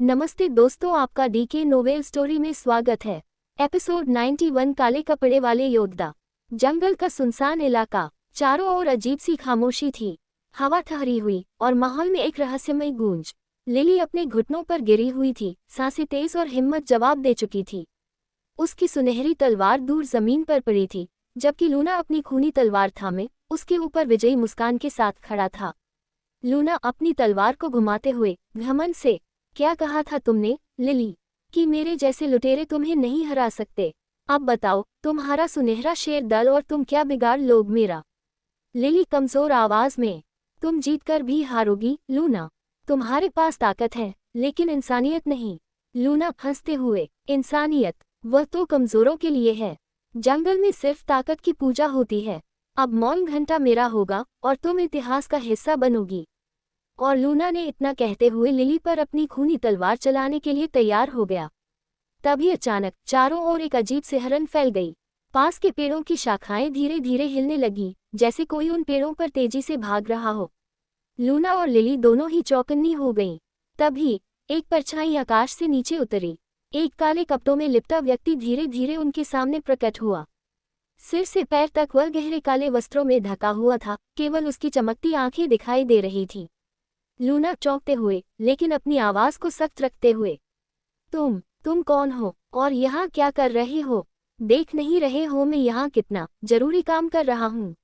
नमस्ते दोस्तों, आपका डीके नोवेल स्टोरी में स्वागत है। एपिसोड 91 काले कपड़े वाले योद्धा। जंगल का सुनसान इलाका, चारों ओर अजीब सी खामोशी थी। हवा ठहरी हुई और माहौल में एक रहस्यमय गूंज। लिली अपने घुटनों पर गिरी हुई थी, सांसें तेज और हिम्मत जवाब दे चुकी थी। उसकी सुनहरी तलवार दूर जमीन पर पड़ी थी, जबकि लूना अपनी खूनी तलवार थामे उसके ऊपर विजयी मुस्कान के साथ खड़ा था। लूना अपनी तलवार को घुमाते हुए घमंड से, क्या कहा था तुमने, लिली, कि मेरे जैसे लुटेरे तुम्हें नहीं हरा सकते? अब बताओ, तुम्हारा सुनहरा शेर दल और तुम क्या बिगाड़ लोग मेरा? लिली कमजोर आवाज में, तुम जीतकर भी हारोगी लूना। तुम्हारे पास ताकत है, लेकिन इंसानियत नहीं। लूना हंसते हुए, इंसानियत? वह तो कमजोरों के लिए है। जंगल में सिर्फ ताकत की पूजा होती है। अब मौन घंटा मेरा होगा और तुम इतिहास का हिस्सा बनोगी। और लूना ने इतना कहते हुए लिली पर अपनी खूनी तलवार चलाने के लिए तैयार हो गया। तभी अचानक चारों ओर एक अजीब सिहरन फैल गई। पास के पेड़ों की शाखाएं धीरे धीरे हिलने लगी, जैसे कोई उन पेड़ों पर तेजी से भाग रहा हो। लूना और लिली दोनों ही चौकन्नी हो गईं। तभी एक परछाई आकाश से नीचे उतरी। एक काले कपड़ों में लिपटा व्यक्ति धीरे धीरे उनके सामने प्रकट हुआ। सिर से पैर तक वह गहरे काले वस्त्रों में ढका हुआ था, केवल उसकी चमकती आंखें दिखाई दे रही थीं। लूना चौंकते हुए, लेकिन अपनी आवाज को सख्त रखते हुए, तुम कौन हो और यहाँ क्या कर रहे हो? देख नहीं रहे हो मैं यहाँ कितना जरूरी काम कर रहा हूँ?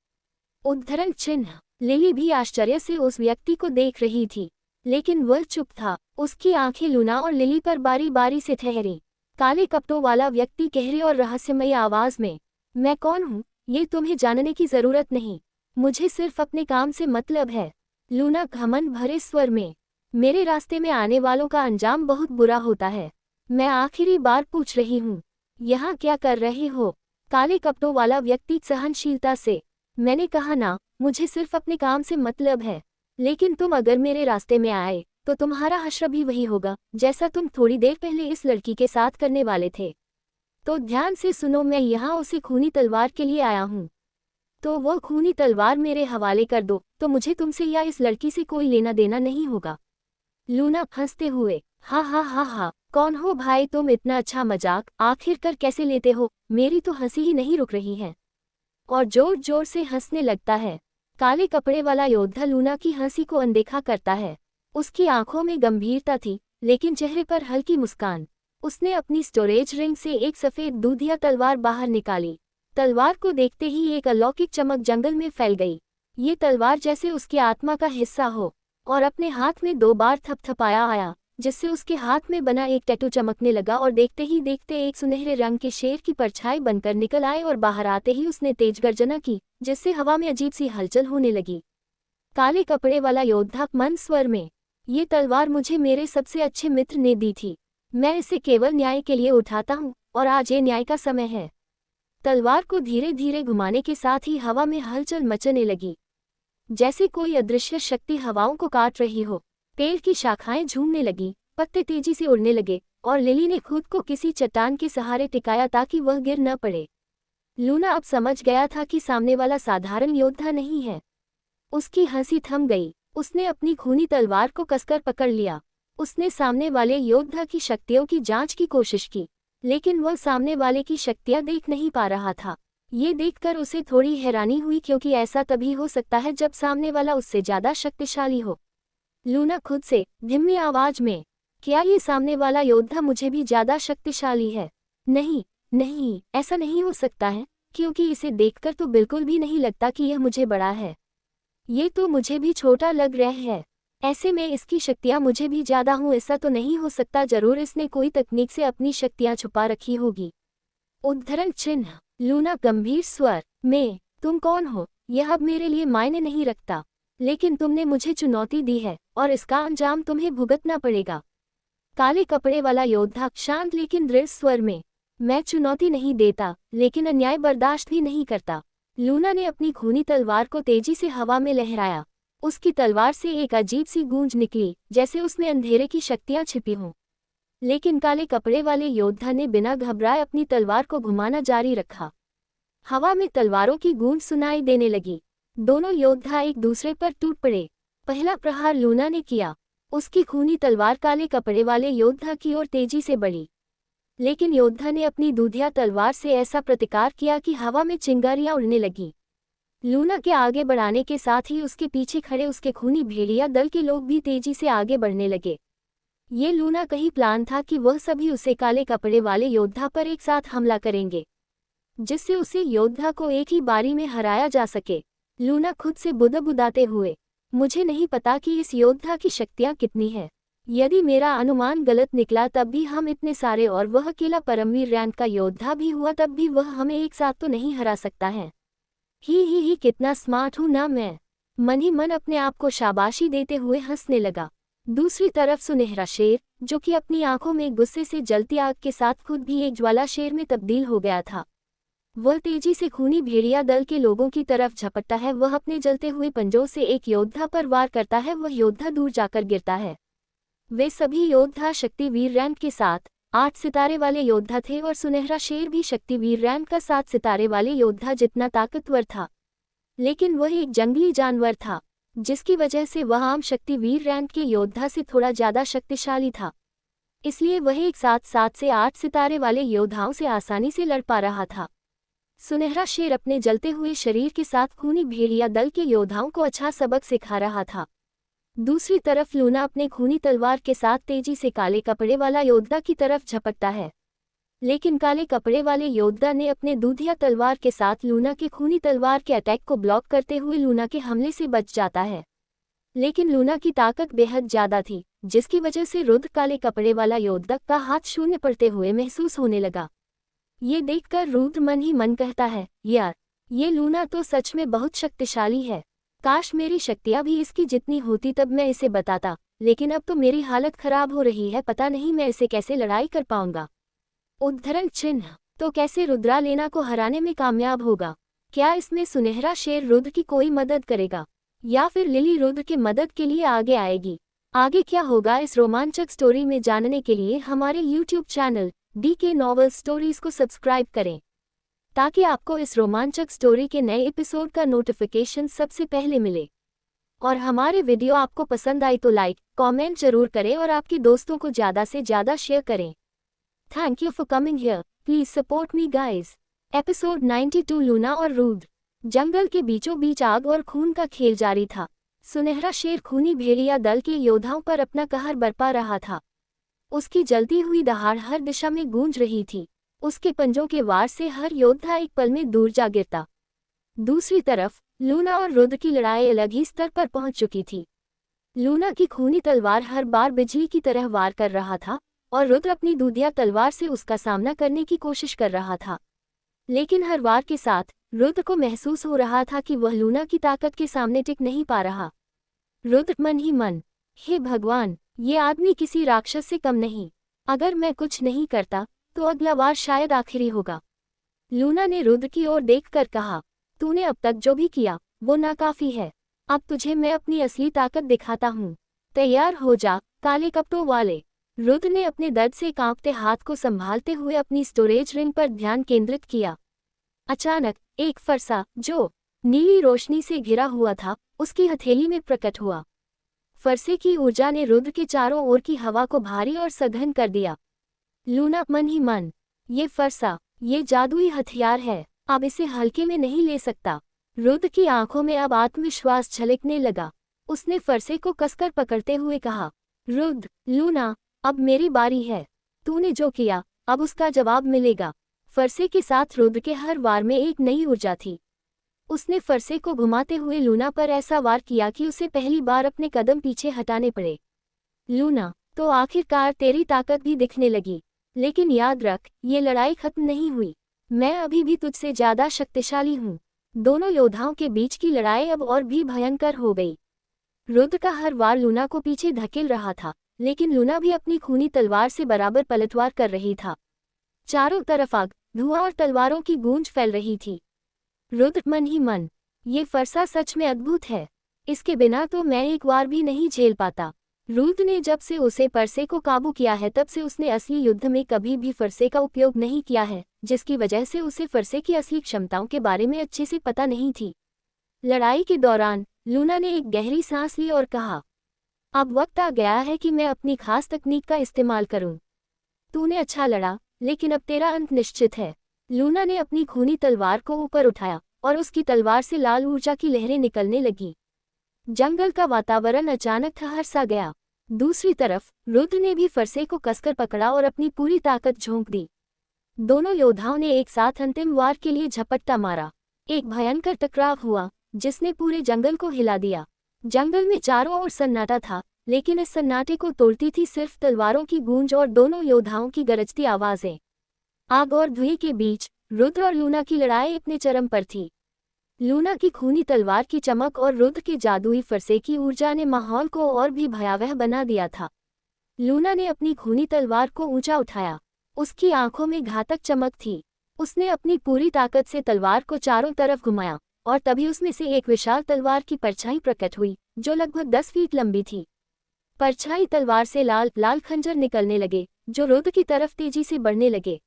उद्धरण चिन्ह। लिली भी आश्चर्य से उस व्यक्ति को देख रही थी, लेकिन वह चुप था। उसकी आंखें लूना और लिली पर बारी बारी से ठहरी। काले कपड़ों वाला व्यक्ति गहरी और रहस्यमयी आवाज में, मैं कौन हूँ ये तुम्हें जानने की जरूरत नहीं, मुझे सिर्फ अपने काम से मतलब है। लूना घमंड भरे स्वर में, मेरे रास्ते में आने वालों का अंजाम बहुत बुरा होता है। मैं आखिरी बार पूछ रही हूँ, यहाँ क्या कर रहे हो? काले कपड़ों वाला व्यक्ति सहनशीलता से, मैंने कहा ना, मुझे सिर्फ अपने काम से मतलब है। लेकिन तुम अगर मेरे रास्ते में आए तो तुम्हारा हश्र भी वही होगा जैसा तुम थोड़ी देर पहले इस लड़की के साथ करने वाले थे। तो ध्यान से सुनो, मैं यहाँ उसी खूनी तलवार के लिए आया हूँ। तो वो खूनी तलवार मेरे हवाले कर दो, तो मुझे तुमसे या इस लड़की से कोई लेना देना नहीं होगा। लूना हंसते हुए, हा हा हा हा, कौन हो भाई तुम? इतना अच्छा मजाक आखिरकार कैसे लेते हो? मेरी तो हंसी ही नहीं रुक रही है। और जोर जोर से हंसने लगता है। काले कपड़े वाला योद्धा लूना की हंसी को अनदेखा करता है। उसकी आंखों में गंभीरता थी, लेकिन चेहरे पर हल्की मुस्कान। उसने अपनी स्टोरेज रिंग से एक सफेद दूधिया तलवार बाहर निकाली। तलवार को देखते ही एक अलौकिक चमक जंगल में फैल गई। ये तलवार जैसे उसकी आत्मा का हिस्सा हो। और अपने हाथ में 2 बार थपथपाया आया, जिससे उसके हाथ में बना एक टैटू चमकने लगा और देखते ही देखते एक सुनहरे रंग के शेर की परछाई बनकर निकल आए और बाहर आते ही उसने तेज गर्जना की, जिससे हवा में अजीब सी हलचल होने लगी। काले कपड़े वाला योद्धा मंद स्वर में, ये तलवार मुझे मेरे सबसे अच्छे मित्र ने दी थी। मैं इसे केवल न्याय के लिए उठाता हूँ और आज ये न्याय का समय है। तलवार को धीरे धीरे घुमाने के साथ ही हवा में हलचल मचने लगी, जैसे कोई अदृश्य शक्ति हवाओं को काट रही हो। पेड़ की शाखाएं झूमने लगी, पत्ते तेजी से उड़ने लगे और लिली ने खुद को किसी चट्टान के सहारे टिकाया ताकि वह गिर न पड़े। लूना अब समझ गया था कि सामने वाला साधारण योद्धा नहीं है। उसकी हंसी थम गई। उसने अपनी खूनी तलवार को कसकर पकड़ लिया। उसने सामने वाले योद्धा की शक्तियों की जांच की कोशिश की, लेकिन वह सामने वाले की शक्तियां देख नहीं पा रहा था। ये देखकर उसे थोड़ी हैरानी हुई, क्योंकि ऐसा तभी हो सकता है जब सामने वाला उससे ज्यादा शक्तिशाली हो। लूना खुद से धीमी आवाज में, क्या ये सामने वाला योद्धा मुझे भी ज्यादा शक्तिशाली है? नहीं नहीं, ऐसा नहीं हो सकता है, क्योंकि इसे देखकर तो बिल्कुल भी नहीं लगता कि यह मुझे बड़ा है। ये तो मुझे भी छोटा लग रहा है। ऐसे में इसकी शक्तियां मुझे भी ज्यादा हूँ, ऐसा तो नहीं हो सकता। जरूर इसने कोई तकनीक से अपनी शक्तियां छुपा रखी होगी। उद्धरण चिन्ह। लूना गंभीर स्वर में, तुम कौन हो यह अब मेरे लिए मायने नहीं रखता, लेकिन तुमने मुझे चुनौती दी है और इसका अंजाम तुम्हें भुगतना पड़ेगा। काले कपड़े वाला योद्धा शांत लेकिन दृढ़ स्वर में, मैं चुनौती नहीं देता, लेकिन अन्याय बर्दाश्त भी नहीं करता। लूना ने अपनी खूनी तलवार को तेजी से हवा में लहराया। उसकी तलवार से एक अजीब सी गूंज निकली, जैसे उसमें अंधेरे की शक्तियां छिपी हों। लेकिन काले कपड़े वाले योद्धा ने बिना घबराए अपनी तलवार को घुमाना जारी रखा। हवा में तलवारों की गूंज सुनाई देने लगी। दोनों योद्धा एक दूसरे पर टूट पड़े। पहला प्रहार लूना ने किया, उसकी खूनी तलवार काले कपड़े वाले योद्धा की ओर तेजी से बढ़ी। लेकिन योद्धा ने अपनी दूधिया तलवार से ऐसा प्रतिकार किया कि हवा में चिंगारियां उड़ने लगीं। लूना के आगे बढ़ाने के साथ ही उसके पीछे खड़े उसके खूनी भेड़िया दल के लोग भी तेजी से आगे बढ़ने लगे। ये लूना का ही प्लान था कि वह सभी उसे काले कपड़े वाले योद्धा पर एक साथ हमला करेंगे, जिससे उसे योद्धा को एक ही बारी में हराया जा सके। लूना खुद से बुदबुदाते हुए, मुझे नहीं पता कि इस योद्धा की शक्तियाँ कितनी है। यदि मेरा अनुमान गलत निकला तब भी हम इतने सारे और वह अकेला परमवीर रैंक का योद्धा भी हुआ तब भी वह हमें एक साथ तो नहीं हरा सकता है। ही कितना स्मार्ट हूँ ना मैं। मन ही मन अपने आप को शाबाशी देते हुए हंसने लगा। दूसरी तरफ सुनहरा शेर, जो कि अपनी आंखों में गुस्से से जलती आग के साथ खुद भी एक ज्वाला शेर में तब्दील हो गया था, वह तेजी से खूनी भेड़िया दल के लोगों की तरफ झपटता है। वह अपने जलते हुए पंजों से एक योद्धा पर वार करता है। वह योद्धा दूर जाकर गिरता है। वे सभी योद्धा शक्तिवीर रैंक के साथ 8 सितारे वाले योद्धा थे और सुनहरा शेर भी शक्तिवीर रैंक का 7 सितारे वाले योद्धा जितना ताकतवर था। लेकिन वह एक जंगली जानवर था, जिसकी वजह से वह आम शक्तिवीर रैंक के योद्धा से थोड़ा ज्यादा शक्तिशाली था। इसलिए वह एक साथ 7 से 8 सितारे वाले योद्धाओं से आसानी से लड़ पा रहा था। सुनहरा शेर अपने जलते हुए शरीर के साथ खूनी भेड़िया दल के योद्धाओं को अच्छा सबक सिखा रहा था। दूसरी तरफ लूना अपने खूनी तलवार के साथ तेजी से काले कपड़े वाला योद्धा की तरफ झपटता है। लेकिन काले कपड़े वाले योद्धा ने अपने दूधिया तलवार के साथ लूना के खूनी तलवार के अटैक को ब्लॉक करते हुए लूना के हमले से बच जाता है। लेकिन लूना की ताकत बेहद ज्यादा थी, जिसकी वजह से रुद्र काले कपड़े वाला योद्धा का हाथ शून्य पड़ते हुए महसूस होने लगा। ये देखकर रुद्र मन ही मन कहता है, यार, ये लूना तो सच में बहुत शक्तिशाली है। काश मेरी शक्तियाँ भी इसकी जितनी होती तब मैं इसे बताता, लेकिन अब तो मेरी हालत खराब हो रही है। पता नहीं मैं इसे कैसे लड़ाई कर पाऊंगा। उद्धरण चिन्ह, तो कैसे रुद्रा लेना को हराने में कामयाब होगा? क्या इसमें सुनहरा शेर रुद्र की कोई मदद करेगा या फिर लिली रुद्र के मदद के लिए आगे आएगी? आगे क्या होगा इस रोमांचक स्टोरी में जानने के लिए हमारे YouTube channel DK novel stories को सब्सक्राइब करें, ताकि आपको इस रोमांचक स्टोरी के नए एपिसोड का नोटिफिकेशन सबसे पहले मिले। और हमारे वीडियो आपको पसंद आई तो लाइक, कमेंट जरूर करें और आपके दोस्तों को ज़्यादा से ज़्यादा शेयर करें। Thank you for coming here, please support me guys. Episode 92 Luna और रुद्र। जंगल के बीचों बीच आग और खून का खेल जारी था। सुनहरा शेर खूनी भेड़िया दल के योद्धाओं पर अपना कहर बरपा रहा था। उसकी जलती हुई दहाड़ हर दिशा में गूंज रही थी। उसके पंजों के वार से हर योद्धा एक पल में दूर जा गिरता। दूसरी तरफ लूना और रुद्र की लड़ाई अलग ही स्तर पर पहुंच चुकी थी। लूना की खूनी तलवार हर बार बिजली की तरह वार कर रहा था और रुद्र अपनी दूधिया तलवार से उसका सामना करने की कोशिश कर रहा था। लेकिन हर वार के साथ रुद्र को महसूस हो रहा था कि वह लूना की ताकत के सामने टिक नहीं पा रहा। रुद्र मन ही मन, हे भगवान, ये आदमी किसी राक्षस से कम नहीं। अगर मैं कुछ नहीं करता तो अगला वार शायद आखिरी होगा। लूना ने रुद्र की ओर देखकर कहा, तूने अब तक जो भी किया वो नाकाफी है। अब तुझे मैं अपनी असली ताकत दिखाता हूँ। तैयार हो जा, काले कपड़ों वाले। रुद्र ने अपने दर्द से कांपते हाथ को संभालते हुए अपनी स्टोरेज रिंग पर ध्यान केंद्रित किया। अचानक एक फरसा, जो नीली रोशनी से घिरा हुआ था, उसकी हथेली में प्रकट हुआ। फरसे की ऊर्जा ने रुद्र के चारों ओर की हवा को भारी और सघन कर दिया। लूना मन ही मन, ये फरसा, ये जादुई हथियार है, अब इसे हल्के में नहीं ले सकता। रुद्र की आंखों में अब आत्मविश्वास झलकने लगा। उसने फरसे को कसकर पकड़ते हुए कहा, रुद्र, लूना, अब मेरी बारी है। तूने जो किया अब उसका जवाब मिलेगा। फरसे के साथ रुद्र के हर वार में एक नई ऊर्जा थी। उसने फरसे को घुमाते हुए लूना पर ऐसा वार किया कि उसे पहली बार अपने कदम पीछे हटाने पड़े। लूना, तो आखिरकार तेरी ताकत भी दिखने लगी। लेकिन याद रख, ये लड़ाई खत्म नहीं हुई। मैं अभी भी तुझसे ज्यादा शक्तिशाली हूँ। दोनों योद्धाओं के बीच की लड़ाई अब और भी भयंकर हो गई। रुद्र का हर वार लूना को पीछे धकेल रहा था, लेकिन लूना भी अपनी खूनी तलवार से बराबर पलटवार कर रही था। चारों तरफ आग, धुआं और तलवारों की गूंज फैल रही थी। रुद्र मन ही मन, ये फरसा सच में अद्भुत है। इसके बिना तो मैं एक वार भी नहीं झेल पाता। रुद्र ने जब से उसे फरसे को काबू किया है तब से उसने असली युद्ध में कभी भी फरसे का उपयोग नहीं किया है, जिसकी वजह से उसे फरसे की असली क्षमताओं के बारे में अच्छे से पता नहीं थी। लड़ाई के दौरान लूना ने एक गहरी सांस ली और कहा, अब वक्त आ गया है कि मैं अपनी खास तकनीक का इस्तेमाल करूं। तूने अच्छा लड़ा, लेकिन अब तेरा अंत निश्चित है। लूना ने अपनी खूनी तलवार को ऊपर उठाया और उसकी तलवार से लाल ऊर्जा की लहरें निकलने लगी। जंगल का वातावरण अचानक ठहर सा गया। दूसरी तरफ रुद्र ने भी फरसे को कसकर पकड़ा और अपनी पूरी ताकत झोंक दी। दोनों योद्धाओं ने एक साथ अंतिम वार के लिए झपट्टा मारा। एक भयंकर टकराव हुआ जिसने पूरे जंगल को हिला दिया। जंगल में चारों ओर सन्नाटा था, लेकिन इस सन्नाटे को तोड़ती थी सिर्फ तलवारों की गूंज और दोनों योद्धाओं की गरजती आवाजें। आग और धुएं के बीच रुद्र और लूना की लड़ाई अपने चरम पर थी। लूना की खूनी तलवार की चमक और रुद्र के जादुई फरसे की ऊर्जा ने माहौल को और भी भयावह बना दिया था। लूना ने अपनी खूनी तलवार को ऊंचा उठाया। उसकी आंखों में घातक चमक थी। उसने अपनी पूरी ताकत से तलवार को चारों तरफ घुमाया और तभी उसमें से एक विशाल तलवार की परछाई प्रकट हुई जो लगभग 10 फीट लंबी थी। परछाई तलवार से लाल लाल खंजर निकलने लगे जो रुद्र की तरफ तेजी से बढ़ने लगे।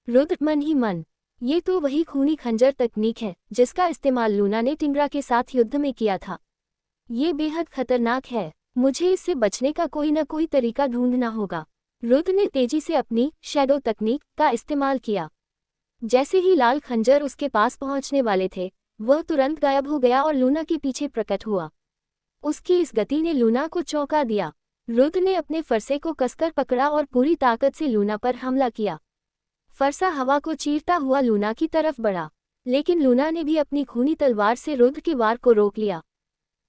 रुद्र मन ही मन, ये तो वही खूनी खंजर तकनीक है जिसका इस्तेमाल लूना ने टिंगरा के साथ युद्ध में किया था। ये बेहद खतरनाक है, मुझे इससे बचने का कोई न कोई तरीका ढूंढना होगा। रुद्र ने तेजी से अपनी शैडो तकनीक का इस्तेमाल किया। जैसे ही लाल खंजर उसके पास पहुंचने वाले थे, वह तुरंत गायब हो गया और लूना के पीछे प्रकट हुआ। उसकी इस गति ने लूना को चौंका दिया। रुद्र ने अपने फरसे को कसकर पकड़ा और पूरी ताकत से लूना पर हमला किया। फरसा हवा को चीरता हुआ लूना की तरफ बढ़ा, लेकिन लूना ने भी अपनी खूनी तलवार से रुद्र के वार को रोक लिया।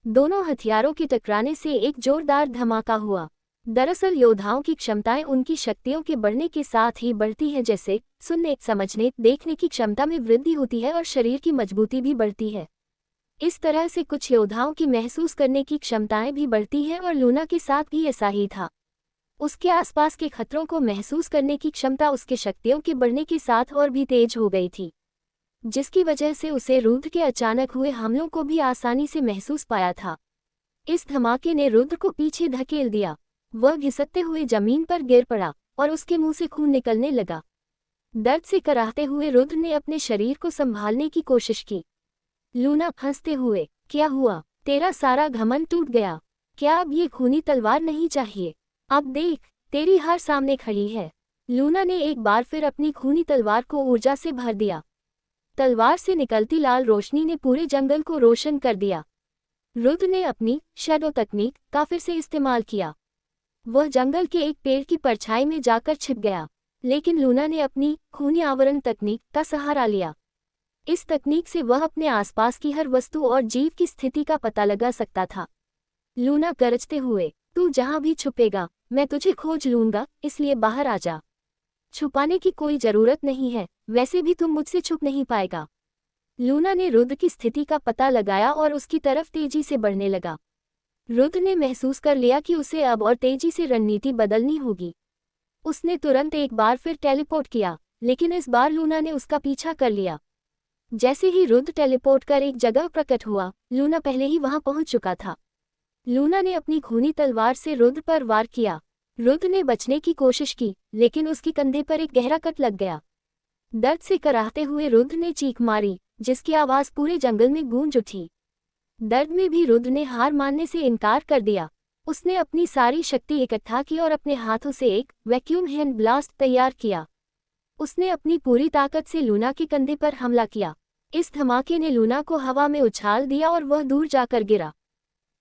दोनों हथियारों के टकराने से एक जोरदार धमाका हुआ। दरअसल योद्धाओं की क्षमताएं उनकी शक्तियों के बढ़ने के साथ ही बढ़ती हैं, जैसे सुनने, समझने, देखने की क्षमता में वृद्धि होती है और शरीर की मजबूती भी बढ़ती है। इस तरह से कुछ योद्धाओं की महसूस करने की क्षमताएं भी बढ़ती हैं और लूना के साथ भी ऐसा ही था। उसके आसपास के खतरों को महसूस करने की क्षमता उसके शक्तियों के बढ़ने के साथ और भी तेज हो गई थी, जिसकी वजह से उसे रुद्र के अचानक हुए हमलों को भी आसानी से महसूस पाया था। इस धमाके ने रुद्र को पीछे धकेल दिया। वह घिसटते हुए जमीन पर गिर पड़ा और उसके मुंह से खून निकलने लगा। दर्द से कराहते हुए रुद्र ने अपने शरीर को संभालने की कोशिश की। लूना हंसते हुए, क्या हुआ, तेरा सारा घमंड टूट गया? क्या अब ये खूनी तलवार नहीं चाहिए? अब देख, तेरी हार सामने खड़ी है। लूना ने एक बार फिर अपनी खूनी तलवार को ऊर्जा से भर दिया। तलवार से निकलती लाल रोशनी ने पूरे जंगल को रोशन कर दिया। रुद्र ने अपनी शैडो तकनीक का फिर से इस्तेमाल किया। वह जंगल के एक पेड़ की परछाई में जाकर छिप गया, लेकिन लूना ने अपनी खूनी आवरण तकनीक का सहारा लिया। इस तकनीक से वह अपने आसपास की हर वस्तु और जीव की स्थिति का पता लगा सकता था। लूना गरजते हुए, तू जहां भी छुपेगा मैं तुझे खोज लूंगा, इसलिए बाहर आ जा। छुपाने की कोई जरूरत नहीं है, वैसे भी तुम मुझसे छुप नहीं पाएगा। लूना ने रुद्र की स्थिति का पता लगाया और उसकी तरफ तेजी से बढ़ने लगा। रुद्र ने महसूस कर लिया कि उसे अब और तेजी से रणनीति बदलनी होगी। उसने तुरंत एक बार फिर टेलीपोर्ट किया, लेकिन इस बार लूना ने उसका पीछा कर लिया। जैसे ही रुद्र टेलीपोर्ट कर एक जगह प्रकट हुआ, लूना पहले ही वहां पहुंच चुका था। लूना ने अपनी खूनी तलवार से रुद्र पर वार किया। रुद्र ने बचने की कोशिश की, लेकिन उसकी कंधे पर एक गहरा कट लग गया। दर्द से कराहते हुए रुद्र ने चीख मारी, जिसकी आवाज पूरे जंगल में गूंज उठी। दर्द में भी रुद्र ने हार मानने से इनकार कर दिया। उसने अपनी सारी शक्ति इकट्ठा की और अपने हाथों से एक वैक्यूम हैंड ब्लास्ट तैयार किया। उसने अपनी पूरी ताकत से लूना के कंधे पर हमला किया। इस धमाके ने लूना को हवा में उछाल दिया और वह दूर जाकर गिरा।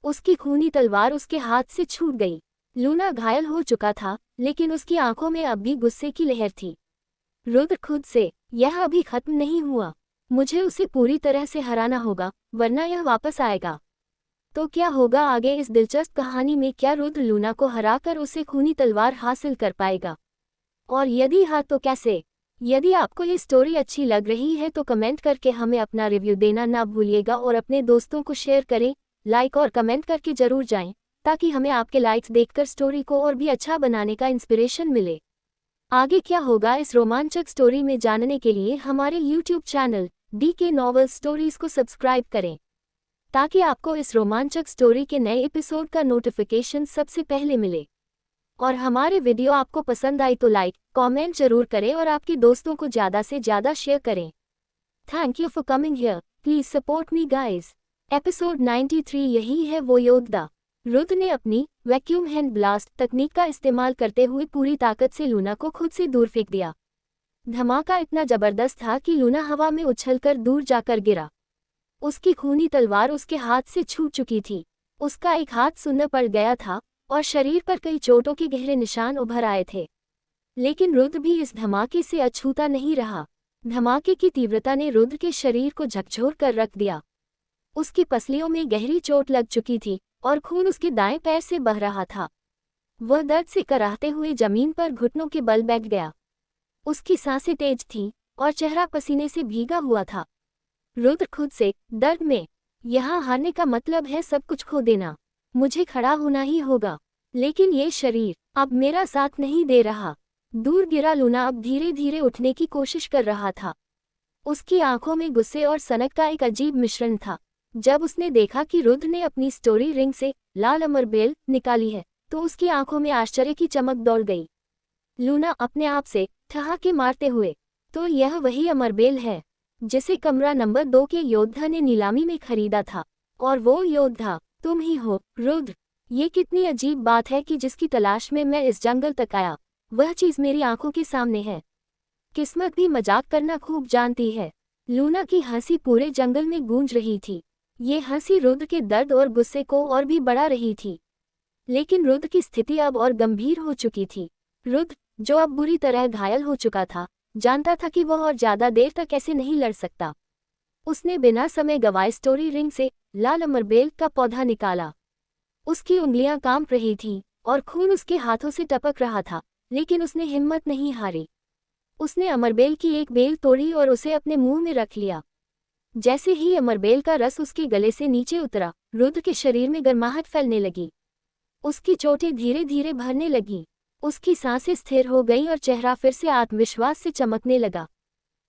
उसकी खूनी तलवार उसके हाथ से छूट गई। लूना घायल हो चुका था, लेकिन उसकी आंखों में अब भी गुस्से की लहर थी। रुद्र खुद से, यह अभी खत्म नहीं हुआ, मुझे उसे पूरी तरह से हराना होगा, वरना यह वापस आएगा। तो क्या होगा आगे इस दिलचस्प कहानी में? क्या रुद्र लूना को हराकर उसे खूनी तलवार हासिल कर पाएगा? और यदि हाँ तो कैसे? यदि आपको ये स्टोरी अच्छी लग रही है तो कमेंट करके हमें अपना रिव्यू देना ना भूलिएगा और अपने दोस्तों को शेयर करें, लाइक और कमेंट करके जरूर जाएं, ताकि हमें आपके लाइक्स देखकर स्टोरी को और भी अच्छा बनाने का इंस्पिरेशन मिले। आगे क्या होगा इस रोमांचक स्टोरी में जानने के लिए हमारे YouTube channel DK novel stories को सब्सक्राइब करें, ताकि आपको इस रोमांचक स्टोरी के नए एपिसोड का नोटिफिकेशन सबसे पहले मिले। और हमारे वीडियो आपको पसंद आई तो लाइक, कमेंट जरूर करें और आपके दोस्तों को ज़्यादा से ज़्यादा शेयर करें। Thank you for coming here, please support me guys. Episode 93 यही है वो योद्धा। रुद्र ने अपनी वैक्यूम हैंड ब्लास्ट तकनीक का इस्तेमाल करते हुए पूरी ताकत से लूना को खुद से दूर फेंक दिया। धमाका इतना जबरदस्त था कि लूना हवा में उछलकर दूर जाकर गिरा। उसकी खूनी तलवार उसके हाथ से छूट चुकी थी। उसका एक हाथ सुन्न पड़ गया था और शरीर पर कई चोटों के गहरे निशान उभर आए थे। लेकिन रुद्र भी इस धमाके से अछूता नहीं रहा। धमाके की तीव्रता ने रुद्र के शरीर को झकझोर कर रख दिया। उसकी पसलियों में गहरी चोट लग चुकी थी और खून उसके दाएं पैर से बह रहा था। वह दर्द से कराहते हुए जमीन पर घुटनों के बल बैठ गया। उसकी सांसें तेज थीं और चेहरा पसीने से भीगा हुआ था। रुद्र खुद से दर्द में, यहाँ हारने का मतलब है सब कुछ खो देना। मुझे खड़ा होना ही होगा, लेकिन ये शरीर अब मेरा साथ नहीं दे रहा। दूर गिरा लूना अब धीरे धीरे उठने की कोशिश कर रहा था। उसकी आंखों में गुस्से और सनक का एक अजीब मिश्रण था। जब उसने देखा कि रुद्र ने अपनी स्टोरी रिंग से लाल अमरबेल निकाली है तो उसकी आंखों में आश्चर्य की चमक दौड़ गई। लूना अपने आप से ठहाके मारते हुए, तो यह वही अमरबेल है जिसे कमरा नंबर 2 के योद्धा ने नीलामी में खरीदा था, और वो योद्धा तुम ही हो रुद्र। ये कितनी अजीब बात है कि जिसकी तलाश में मैं इस जंगल तक आया वह चीज़ मेरी आंखों के सामने है। किस्मत भी मजाक करना खूब जानती है। लूना की हंसी पूरे जंगल में गूंज रही थी। ये हंसी रुद्र के दर्द और गुस्से को और भी बढ़ा रही थी। लेकिन रुद्र की स्थिति अब और गंभीर हो चुकी थी। रुद्र, जो अब बुरी तरह घायल हो चुका था, जानता था कि वह और ज्यादा देर तक ऐसे नहीं लड़ सकता। उसने बिना समय गवाए स्टोरी रिंग से लाल अमरबेल का पौधा निकाला। उसकी उंगलियां कांप रही थीं और खून उसके हाथों से टपक रहा था, लेकिन उसने हिम्मत नहीं हारी। उसने अमरबेल की एक बेल तोड़ी और उसे अपने मुंह में रख लिया। जैसे ही अमरबेल का रस उसके गले से नीचे उतरा, रुद्र के शरीर में गर्माहट फैलने लगी। उसकी चोटें धीरे धीरे भरने लगीं। उसकी सांसें स्थिर हो गईं और चेहरा फिर से आत्मविश्वास से चमकने लगा।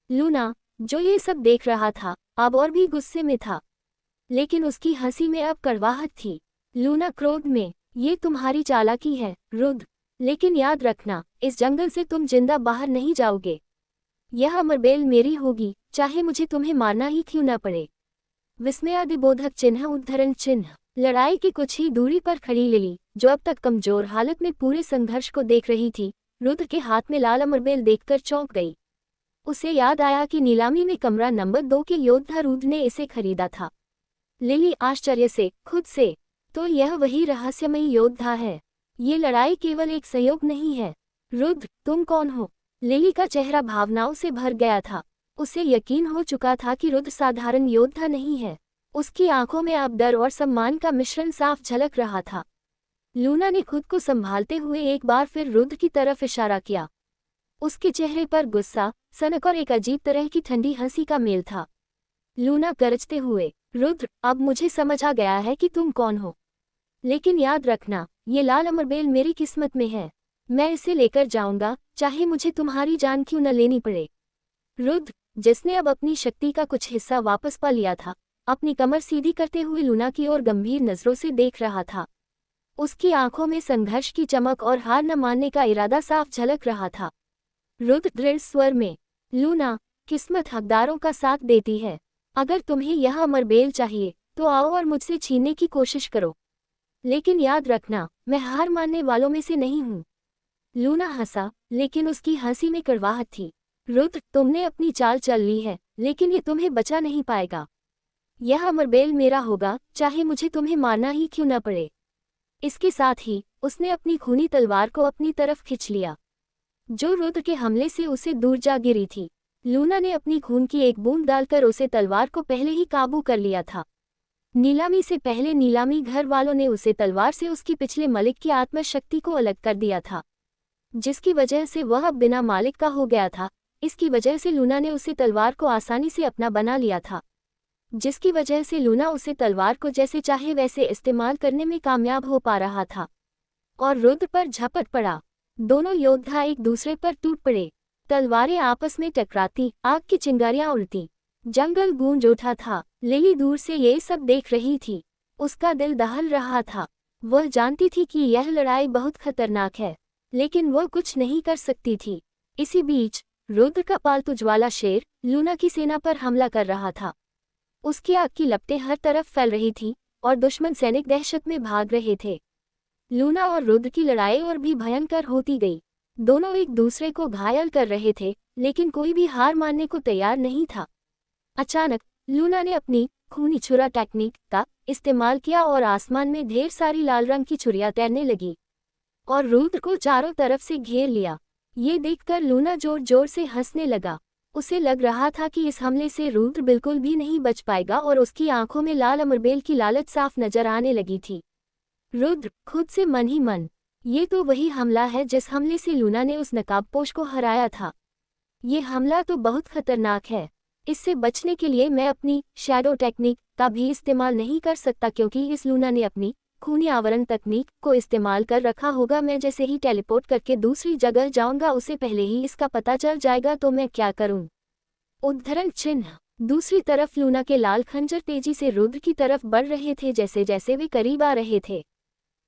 लूना, जो ये सब देख रहा था, अब और भी गुस्से में था, लेकिन उसकी हंसी में अब कड़वाहट थी। लूना क्रोध में, ये तुम्हारी चालाकी है रुद्र, लेकिन याद रखना, इस जंगल से तुम जिंदा बाहर नहीं जाओगे। यह अमरबेल मेरी होगी, चाहे मुझे तुम्हें मारना ही क्यों न पड़े। विस्मयादिबोधक चिन्ह उद्धरण चिन्ह। लड़ाई की कुछ ही दूरी पर खड़ी लिली, जो अब तक कमजोर हालत में पूरे संघर्ष को देख रही थी, रुद्र के हाथ में लाल अमरबेल देखकर चौंक गई। उसे याद आया कि नीलामी में कमरा नंबर 2 के योद्धा रुद्र ने इसे खरीदा था। लिली आश्चर्य से खुद से, तो यह वही रहस्यमयी योद्धा है। ये लड़ाई केवल एक संयोग नहीं है। रुद्र, तुम कौन हो? लिली का चेहरा भावनाओं से भर गया था। उसे यकीन हो चुका था कि रुद्र साधारण योद्धा नहीं है। उसकी आंखों में अब डर और सम्मान का मिश्रण साफ झलक रहा था। लूना ने खुद को संभालते हुए एक बार फिर रुद्र की तरफ इशारा किया। उसके चेहरे पर गुस्सा, सनक और एक अजीब तरह की ठंडी हंसी का मेल था। लूना गरजते हुए, रुद्र, अब मुझे समझ आ गया है कि तुम कौन हो, लेकिन याद रखना, ये लाल अमरबेल मेरी किस्मत में है। मैं इसे लेकर जाऊंगा, चाहे मुझे तुम्हारी जान क्यों न लेनी पड़े। रुद्र, जिसने अब अपनी शक्ति का कुछ हिस्सा वापस पा लिया था, अपनी कमर सीधी करते हुए लूना की ओर गंभीर नजरों से देख रहा था। उसकी आंखों में संघर्ष की चमक और हार न मानने का इरादा साफ झलक रहा था। रुद्र दृढ़ स्वर में, लूना, किस्मत हकदारों का साथ देती है। अगर तुम्हें यह अमरबेल चाहिए तो आओ और मुझसे छीनने की कोशिश करो, लेकिन याद रखना, मैं हार मानने वालों में से नहीं हूँ। लूना हंसा, लेकिन उसकी हंसी में कड़वाहट थी। रुद्र, तुमने अपनी चाल चल ली है, लेकिन ये तुम्हें बचा नहीं पाएगा। यह अमरबेल मेरा होगा, चाहे मुझे तुम्हें मारना ही क्यों न पड़े। इसके साथ ही उसने अपनी खूनी तलवार को अपनी तरफ खींच लिया, जो रुद्र के हमले से उसे दूर जा गिरी थी। लूना ने अपनी खून की एक बूंद डालकर उसे तलवार को पहले ही काबू कर लिया था। नीलामी से पहले नीलामी घर वालों ने उसे तलवार से उसकी पिछले मालिक की आत्मशक्ति को अलग कर दिया था, जिसकी वजह से वह अब बिना मालिक का हो गया था। इसकी वजह से लूना ने उसे तलवार को आसानी से अपना बना लिया था, जिसकी वजह से लूना उसे तलवार को जैसे चाहे वैसे इस्तेमाल करने में कामयाब हो पा रहा था और रुद्र पर झपट पड़ा। दोनों योद्धा एक दूसरे पर टूट पड़े। तलवारें आपस में टकराती, आग की चिंगारियां उड़ती, जंगल गूंज उठा था। लिली दूर से ये सब देख रही थी। उसका दिल दहल रहा था। वह जानती थी कि यह लड़ाई बहुत खतरनाक है, लेकिन वह कुछ नहीं कर सकती थी। इसी बीच रुद्र का पालतू ज्वाला शेर लूना की सेना पर हमला कर रहा था। उसकी आग की लपटें हर तरफ फैल रही थीं और दुश्मन सैनिक दहशत में भाग रहे थे। लूना और रुद्र की लड़ाई और भी भयंकर होती गई। दोनों एक दूसरे को घायल कर रहे थे, लेकिन कोई भी हार मानने को तैयार नहीं था। अचानक लूना ने अपनी खूनी छुरा टेक्निक का इस्तेमाल किया और आसमान में ढेर सारी लाल रंग की छुरियां तैरने लगी और रुद्र को चारों तरफ से घेर लिया। ये देखकर लूना जोर जोर से हंसने लगा। उसे लग रहा था कि इस हमले से रुद्र बिल्कुल भी नहीं बच पाएगा और उसकी आंखों में लाल अमरबेल की लालच साफ नजर आने लगी थी। रुद्र खुद से मन ही मन, ये तो वही हमला है जिस हमले से लूना ने उस नकाबपोश को हराया था। ये हमला तो बहुत खतरनाक है। इससे बचने के लिए मैं अपनी शैडो टेक्निक का भी इस्तेमाल नहीं कर सकता, क्योंकि इस लूना ने अपनी खूनी आवरण तकनीक को इस्तेमाल कर रखा होगा। मैं जैसे ही टेलीपोर्ट करके दूसरी जगह जाऊंगा उसे पहले ही इसका पता चल जाएगा, तो मैं क्या करूं? उद्धरण चिन्ह। दूसरी तरफ लूना के लाल खंजर तेजी से रुद्र की तरफ बढ़ रहे थे। जैसे जैसे वे करीब आ रहे थे,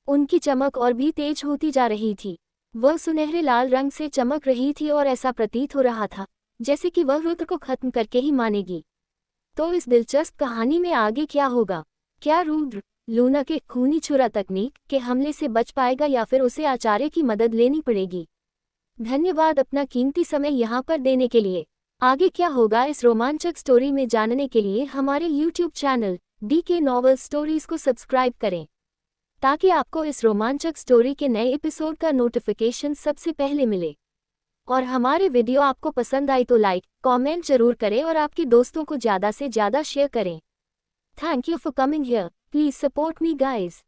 उनकी चमक और भी तेज होती जा रही थी। वह सुनहरे लाल रंग से चमक रही थी और ऐसा प्रतीत हो रहा था जैसे कि वह रुद्र को खत्म करके ही मानेगी। तो इस दिलचस्प कहानी में आगे क्या होगा? क्या रुद्र लूना के खूनी छुरा तकनीक के हमले से बच पाएगा या फिर उसे आचार्य की मदद लेनी पड़ेगी? धन्यवाद अपना कीमती समय यहाँ पर देने के लिए। आगे क्या होगा इस रोमांचक स्टोरी में जानने के लिए हमारे YouTube channel DK novel stories को सब्सक्राइब करें, ताकि आपको इस रोमांचक स्टोरी के नए एपिसोड का नोटिफिकेशन सबसे पहले मिले। और हमारे वीडियो आपको पसंद आई तो लाइक कमेंट जरूर करें और आपके दोस्तों को ज़्यादा से ज़्यादा शेयर करें। Thank you for coming here. Please support me guys.